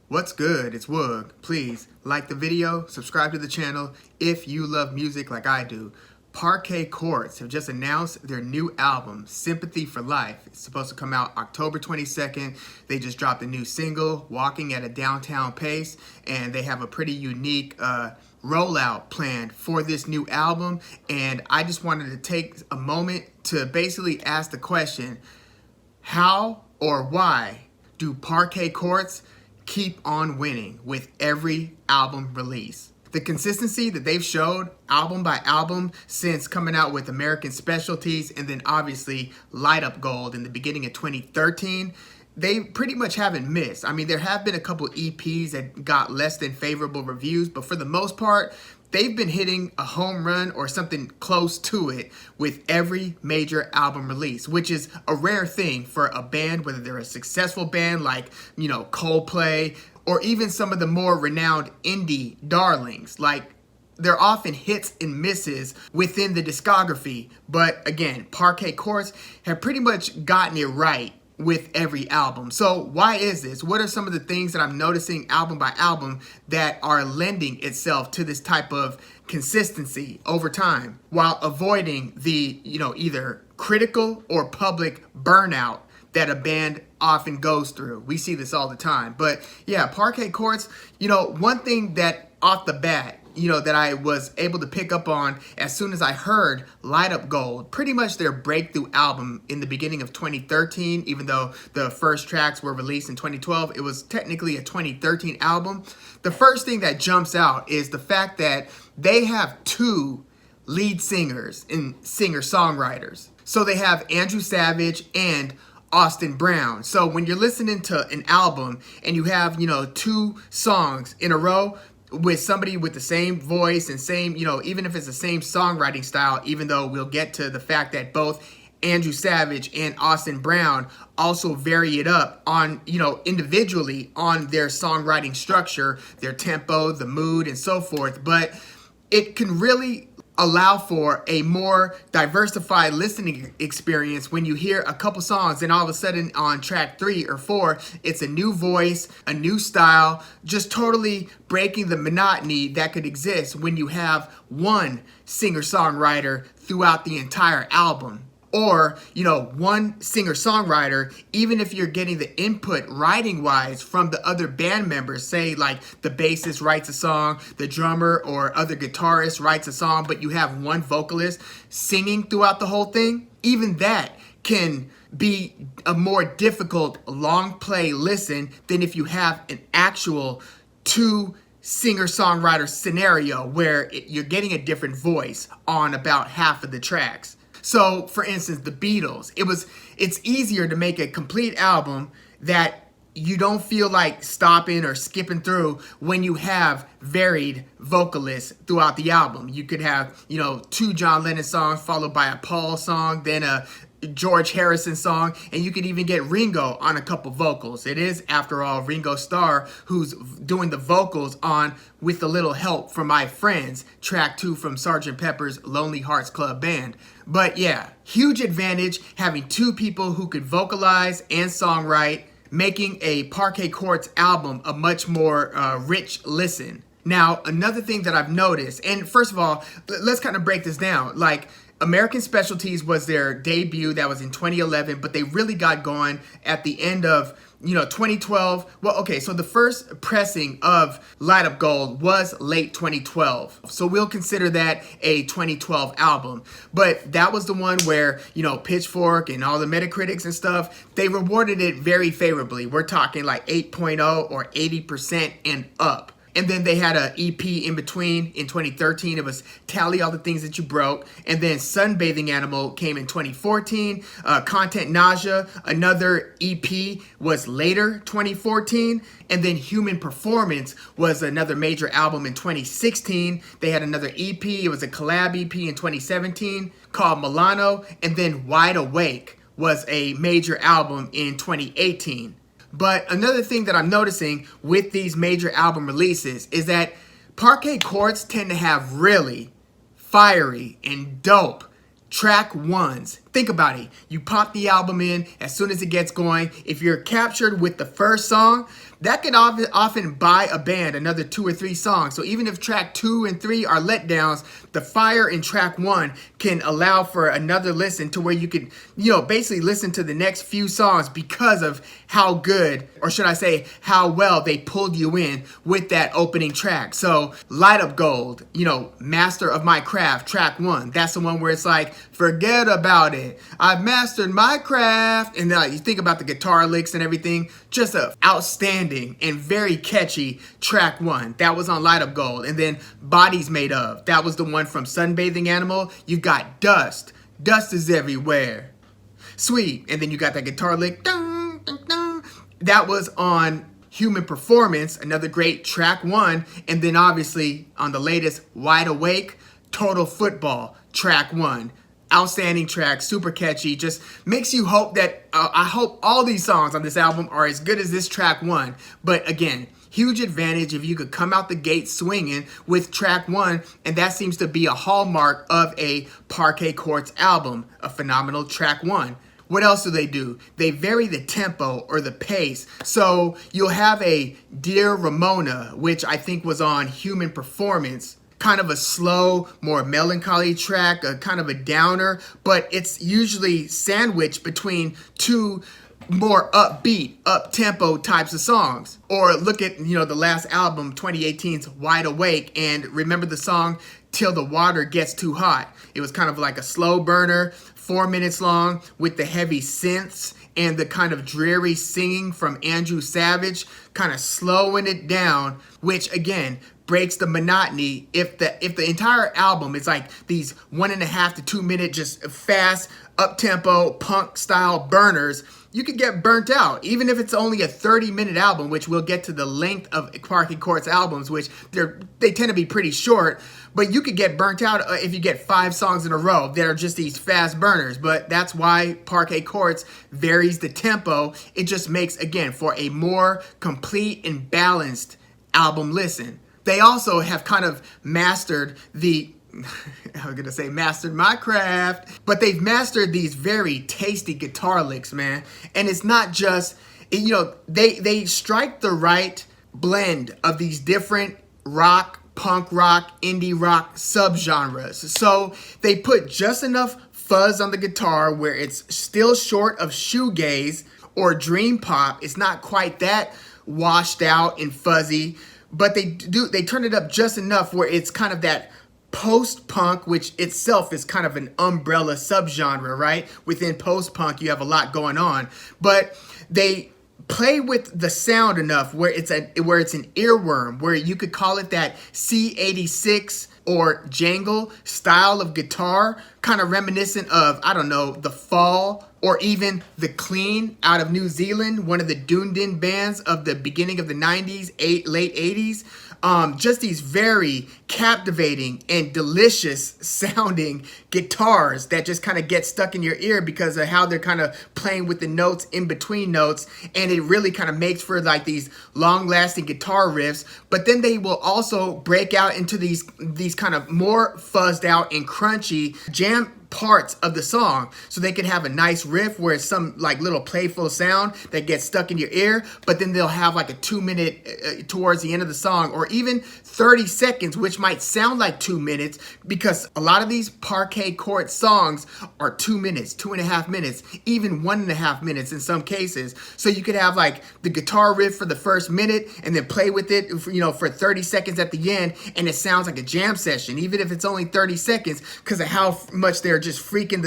What's good? It's Woog. Please like the video, subscribe to the channel if you love music like I do. Parquet Courts have just announced their new album, Sympathy for Life. It's supposed to come out October 22nd. They just dropped a new single, Walking at a Downtown Pace, and they have a pretty unique rollout planned for this new album. And I just wanted to take a moment to basically ask the question, how or why do Parquet Courts keep on winning with every album release? The consistency that they've showed album by album since coming out with American Specialties and then obviously Light Up Gold in the beginning of 2013, they pretty much haven't missed. I mean, there have been a couple EPs that got less than favorable reviews, but for the most part, they've been hitting a home run or something close to it with every major album release, which is a rare thing for a band, whether they're a successful band like, Coldplay, or even some of the more renowned indie darlings. Like, they're often hits and misses within the discography. But again, Parquet Courts have pretty much gotten it right with every album. So why is this? What are some of the things that I'm noticing album by album that are lending itself to this type of consistency over time while avoiding the, either critical or public burnout that a band often goes through? We see this all the time. But yeah, Parquet Courts, one thing that off the bat, that I was able to pick up on as soon as I heard Light Up Gold, pretty much their breakthrough album in the beginning of 2013, even though the first tracks were released in 2012, it was technically a 2013 album. The first thing that jumps out is the fact that they have two lead singers and singer-songwriters. So they have Andrew Savage and Austin Brown. So when you're listening to an album and you have, two songs in a row with somebody with the same voice and same, even if it's the same songwriting style, even though we'll get to the fact that both Andrew Savage and Austin Brown also vary it up on, individually on their songwriting structure, their tempo, the mood, and so forth. But it can really allow for a more diversified listening experience when you hear a couple songs and all of a sudden on track 3 or 4, it's a new voice, a new style, just totally breaking the monotony that could exist when you have one singer-songwriter throughout the entire album. Or, one singer-songwriter, even if you're getting the input writing-wise from the other band members, say like the bassist writes a song, the drummer or other guitarist writes a song, but you have one vocalist singing throughout the whole thing, even that can be a more difficult long play listen than if you have an actual two singer-songwriter scenario where you're getting a different voice on about half of the tracks. So, for instance, the Beatles, it's easier to make a complete album that you don't feel like stopping or skipping through when you have varied vocalists throughout the album. You could have, two John Lennon songs followed by a Paul song, then a George Harrison song, and you could even get Ringo on a couple vocals. It is, after all, Ringo Starr who's doing the vocals on With a Little Help from My Friends, track 2 from Sgt. Pepper's Lonely Hearts Club Band. But yeah, huge advantage having two people who could vocalize and songwrite, making a Parquet Courts album a much more rich listen. Now, another thing that I've noticed, and first of all, let's kind of break this down. Like, American Specialties was their debut, that was in 2011, but they really got going at the end of 2012. Well, okay, so the first pressing of Light Up Gold was late 2012. So we'll consider that a 2012 album. But that was the one where, Pitchfork and all the Metacritics and stuff, they rewarded it very favorably. We're talking like 8.0 or 80% and up. And then they had an EP in between in 2013. It was Tally All the Things That You Broke. And then Sunbathing Animal came in 2014. Content Nausea, another EP, was later 2014. And then Human Performance was another major album in 2016. They had another EP. It was a collab EP in 2017 called Milano. And then Wide Awake was a major album in 2018. But another thing that I'm noticing with these major album releases is that Parquet Courts tend to have really fiery and dope track ones. Think about it. You pop the album in as soon as it gets going. If you're captured with the first song, that can often buy a band another 2 or 3 songs. So even if track 2 and 3 are letdowns, the fire in track 1 can allow for another listen to where you could, basically listen to the next few songs because of how good, or should I say, how well they pulled you in with that opening track. So Light Up Gold, Master of My Craft, track 1. That's the one where it's like, forget about it, I've mastered my craft. And then you think about the guitar licks and everything, just a outstanding and very catchy track 1. That was on Light Up Gold. And then Bodies Made Of, that was the one from Sunbathing Animal. You got Dust. Dust is everywhere. Sweet. And then you got that guitar lick. Dun, dun, dun. That was on Human Performance, another great track 1. And then obviously on the latest, Wide Awake, Total Football, track 1. Outstanding track, super catchy, just makes you hope that, I hope all these songs on this album are as good as this track 1. But again, huge advantage if you could come out the gate swinging with track 1, and that seems to be a hallmark of a Parquet Courts album, a phenomenal track 1. What else do? They vary the tempo or the pace. So you'll have a Dear Ramona, which I think was on Human Performance, kind of a slow, more melancholy track, a kind of a downer, but it's usually sandwiched between 2 more upbeat, up-tempo types of songs. Or look at, the last album, 2018's Wide Awake, and remember the song Till the Water Gets Too Hot. It was kind of like a slow burner, 4 minutes long, with the heavy synths and the kind of dreary singing from Andrew Savage, kind of slowing it down, which again breaks the monotony. If the entire album is like these 1.5 to 2 minute just fast up-tempo punk style burners, you could get burnt out. Even if it's only a 30-minute album, which we'll get to the length of Parquet Courts albums, which they tend to be pretty short, but you could get burnt out if you get 5 songs in a row that are just these fast burners. But that's why Parquet Courts varies the tempo. It just makes, again, for a more complete and balanced album listen. They also have kind of mastered mastered my craft, but they've mastered these very tasty guitar licks, man. And it's not just, they strike the right blend of these different rock, punk rock, indie rock subgenres. So they put just enough fuzz on the guitar where it's still short of shoegaze or dream pop. It's not quite that washed out and fuzzy, but they turn it up just enough where it's kind of that post-punk, which itself is kind of an umbrella subgenre, right? Within post-punk, you have a lot going on, but they play with the sound enough where it's an earworm, where you could call it that C86 or jangle style of guitar, kind of reminiscent of, I don't know, The Fall or even The Clean out of New Zealand, one of the Dunedin bands of the beginning of the 90s, late 80s. Just these very captivating and delicious sounding guitars that just kind of get stuck in your ear because of how they're kind of playing with the notes in between notes, and it really kind of makes for like these long-lasting guitar riffs. But then they will also break out into these kind of more fuzzed out and crunchy jam parts of the song, so they can have a nice riff where it's some like little playful sound that gets stuck in your ear, but then they'll have like a 2 minute towards the end of the song, or even 30 seconds, which might sound like 2 minutes, because a lot of these Parquet Courts songs are 2 minutes, 2.5 minutes, even 1.5 minutes in some cases. So you could have like the guitar riff for the first minute and then play with it for 30 seconds at the end, and it sounds like a jam session, even if it's only 30 seconds, because of how much they're just freaking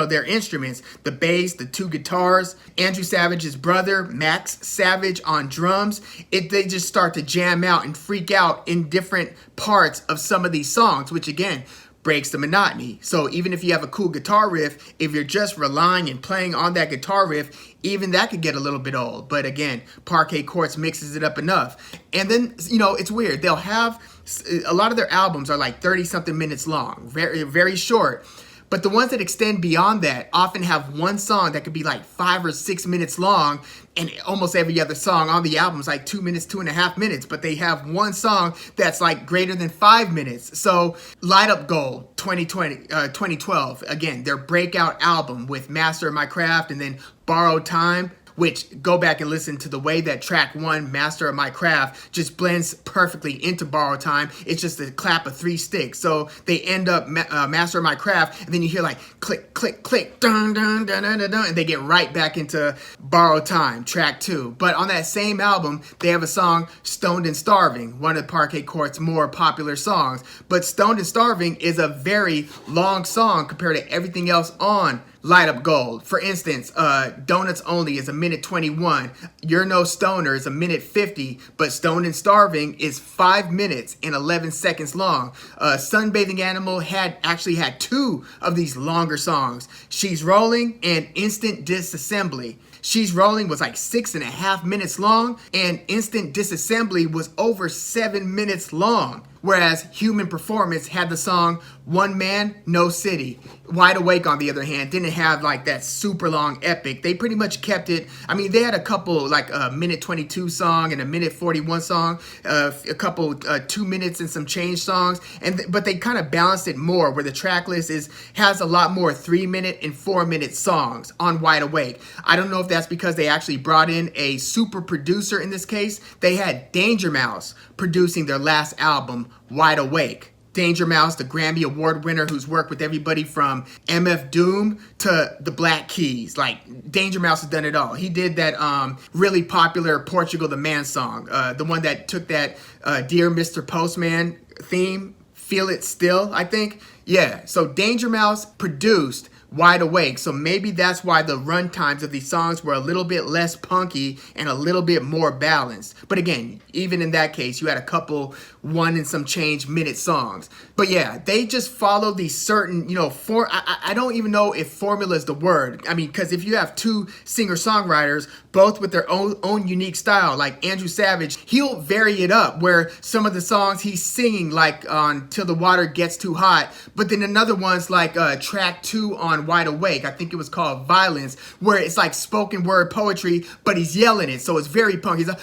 their instruments, the bass, the 2 guitars, Andrew Savage's brother Max Savage on drums. They just start to jam out and freak out in different parts of some of these songs, which again breaks the monotony. So even if you have a cool guitar riff, if you're just relying and playing on that guitar riff, even that could get a little bit old. But again, Parquet Courts mixes it up enough. And then, it's weird. They'll have, a lot of their albums are like 30-something minutes long, very, very short. But the ones that extend beyond that often have one song that could be like 5 or 6 minutes long, and almost every other song on the album is like 2 minutes, 2.5 minutes, but they have one song that's like greater than 5 minutes. So Light Up Gold, 2012, again, their breakout album with Master of My Craft and then Borrowed Time. which go back and listen to the way that track 1, Master of My Craft, just blends perfectly into Borrowed Time. It's just a clap of 3 sticks. So they end up Master of My Craft, and then you hear like click, click, click, dun, dun, dun, dun, dun, dun, and they get right back into Borrowed Time, track 2. But on that same album, they have a song, Stoned and Starving, one of Parquet Courts' more popular songs. But Stoned and Starving is a very long song compared to everything else on Light Up Gold. For instance, Donuts Only is a minute 21. You're No Stoner is a minute 50, but Stoned and Starving is 5 minutes and 11 seconds long. Sunbathing Animal actually had 2 of these longer songs, She's Rolling and Instant Disassembly. She's Rolling was like 6.5 minutes long, and Instant Disassembly was over 7 minutes long. Whereas Human Performance had the song One Man, No City. Wide Awake, on the other hand, didn't have like that super long epic. They pretty much kept it. I mean, they had a couple like a minute 22 song and a minute 41 song, a couple 2 minutes and some change songs, but they kind of balanced it more where the track list has a lot more 3-minute and 4-minute songs on Wide Awake. I don't know if that's because they actually brought in a super producer in this case. They had Danger Mouse producing their last album, Wide Awake. Danger Mouse, the Grammy Award winner who's worked with everybody from MF Doom to the Black Keys. Like, Danger Mouse has done it all. He did that really popular Portugal the Man song, the one that took that Dear Mr. Postman theme, Feel It Still, I think. Yeah, so Danger Mouse produced Wide Awake, so maybe that's why the run times of these songs were a little bit less punky and a little bit more balanced. But again, even in that case, you had a couple 1 and some change minute songs. But yeah, they just follow these certain, I don't even know if formula is the word. I mean, because if you have 2 singer-songwriters, both with their own unique style, like Andrew Savage, he'll vary it up, where some of the songs he's singing like on Till the Water Gets Too Hot, but then another one's like track 2 on Wide Awake, I think it was called Violence, where it's like spoken word poetry, but he's yelling it, so it's very punk. He's like,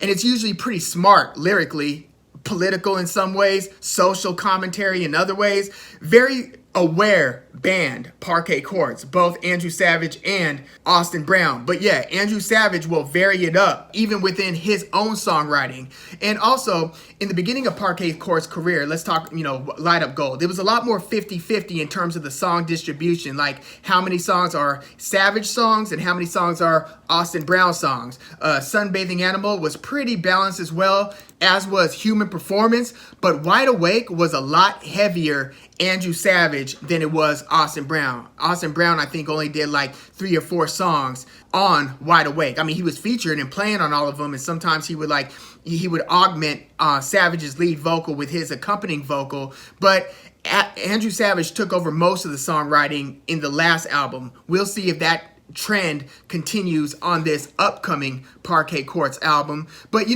and it's usually pretty smart lyrically, political in some ways, social commentary in other ways. Very aware band, Parquet Courts, both Andrew Savage and Austin Brown. But yeah, Andrew Savage will vary it up even within his own songwriting. And also, in the beginning of Parquet Courts' career, let's talk, Light Up Gold. It was a lot more 50-50 in terms of the song distribution, like how many songs are Savage songs and how many songs are Austin Brown songs. Sunbathing Animal was pretty balanced as well, as was Human Performance, but Wide Awake was a lot heavier Andrew Savage than it was Austin Brown. Austin Brown, I think, only did like 3 or 4 songs on Wide Awake. I mean, he was featured and playing on all of them, and sometimes he would augment Savage's lead vocal with his accompanying vocal, but Andrew Savage took over most of the songwriting in the last album. We'll see if that trend continues on this upcoming Parquet Courts album. But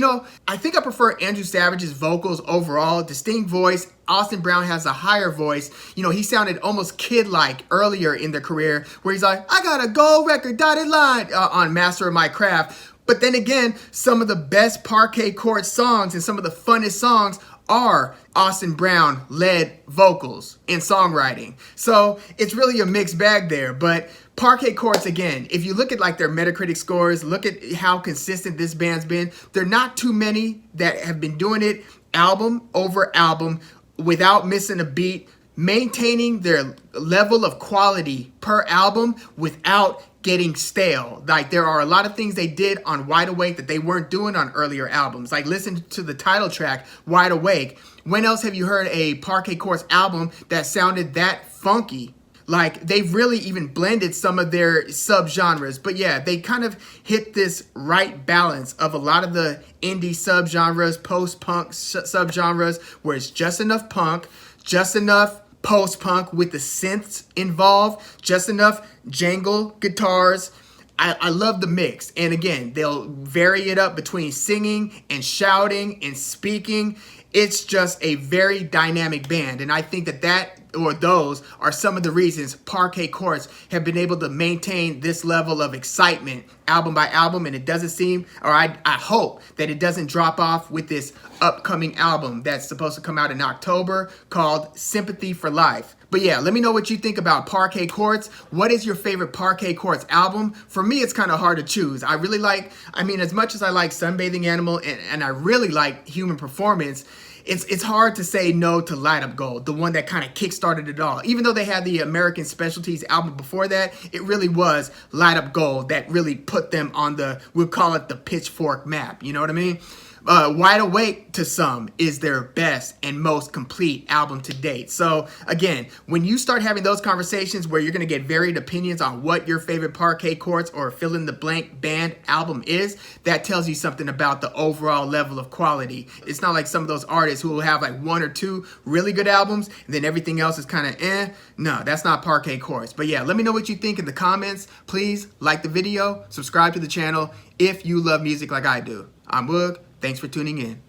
I think I prefer Andrew Savage's vocals overall. Distinct voice. Austin Brown has a higher voice. He sounded almost kid-like earlier in their career, where he's like, I got a gold record dotted line on Master of My Craft. But then again, some of the best Parquet Courts songs and some of the funnest songs are Austin Brown led vocals and songwriting. So it's really a mixed bag there. But Parquet Courts, again, if you look at like their Metacritic scores, look at how consistent this band's been, there are not too many that have been doing it album over album without missing a beat, maintaining their level of quality per album without getting stale. Like, there are a lot of things they did on Wide Awake that they weren't doing on earlier albums. Like, listen to the title track, Wide Awake. When else have you heard a Parquet Courts album that sounded that funky? Like, they've really even blended some of their subgenres. But yeah, they kind of hit this right balance of a lot of the indie subgenres, post-punk subgenres, where it's just enough punk, just enough post-punk with the synths involved, just enough jangle guitars. I love the mix. And again, they'll vary it up between singing and shouting and speaking. It's just a very dynamic band. And I think that or those are some of the reasons Parquet Courts have been able to maintain this level of excitement album by album, and it doesn't seem, or I hope that it doesn't drop off with this upcoming album that's supposed to come out in October called Sympathy for Life. But yeah, let me know what you think about Parquet Courts. What is your favorite Parquet Courts album? For me, it's kind of hard to choose. I really like, as much as I like Sunbathing Animal and I really like Human Performance, it's hard to say no to Light Up Gold, the one that kind of kickstarted it all. Even though they had the American Specialties album before that, it really was Light Up Gold that really put them on the, we'll call it the pitchfork map, you know what I mean? Wide Awake to some is their best and most complete album to date. So again, when you start having those conversations where you're going to get varied opinions on what your favorite Parquet Courts or fill in the blank band album is, that tells you something about the overall level of quality. It's not like some of those artists who will have like one or two really good albums and then everything else is kind of eh. No, that's not Parquet Courts. But yeah, let me know what you think in the comments. Please like the video, subscribe to the channel if you love music like I do. I'm Woog. Thanks for tuning in.